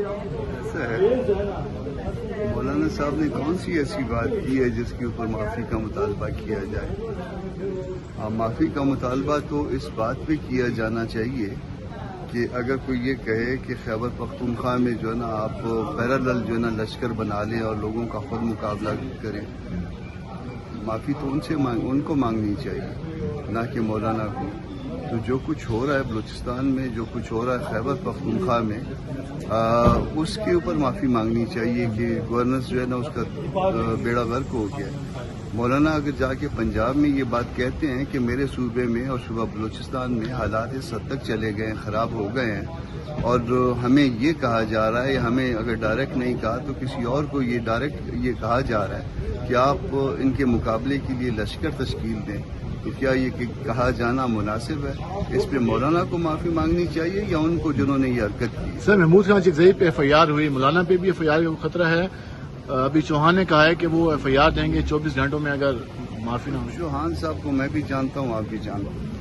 ایسا ہے مولانا صاحب نے کون سی ایسی بات کی ہے جس کے اوپر معافی کا مطالبہ کیا جائے؟ معافی کا مطالبہ تو اس بات پہ کیا جانا چاہیے کہ اگر کوئی یہ کہے کہ خیبر پختونخوا میں جو ہے نا آپ پیرالل جو ہے نا لشکر بنا لیں اور لوگوں کا خود مقابلہ کریں، معافی تو ان کو مانگنی چاہیے نہ کہ مولانا کو۔ تو جو کچھ ہو رہا ہے بلوچستان میں، جو کچھ ہو رہا ہے خیبر پختونخوا میں، اس کے اوپر معافی مانگنی چاہیے کہ گورننس جو ہے نا اس کا بیڑا غرق ہو گیا ہے۔ مولانا اگر جا کے پنجاب میں یہ بات کہتے ہیں کہ میرے صوبے میں اور صوبہ بلوچستان میں حالات اس حد تک چلے گئے ہیں، خراب ہو گئے ہیں، اور ہمیں یہ کہا جا رہا ہے، یا ہمیں اگر ڈائریکٹ نہیں کہا تو کسی اور کو یہ ڈائریکٹ یہ کہا جا رہا ہے کہ آپ ان کے مقابلے کے لیے لشکر تشکیل دیں، تو کیا یہ کہا جانا مناسب ہے؟ اس پہ مولانا کو معافی مانگنی چاہیے یا ان کو جنہوں نے یہ حرکت کی؟ سر، محمود خان چکزئی پہ ایف آئی آر ہوئی، مولانا پہ بھی ایف آئی آر کا خطرہ ہے۔ ابھی چوہان نے کہا ہے کہ وہ ایف آئی آر دیں گے 24 گھنٹوں میں اگر معافی نہ ہو۔ چوہان صاحب کو میں بھی جانتا ہوں، آپ بھی جانتے ہیں۔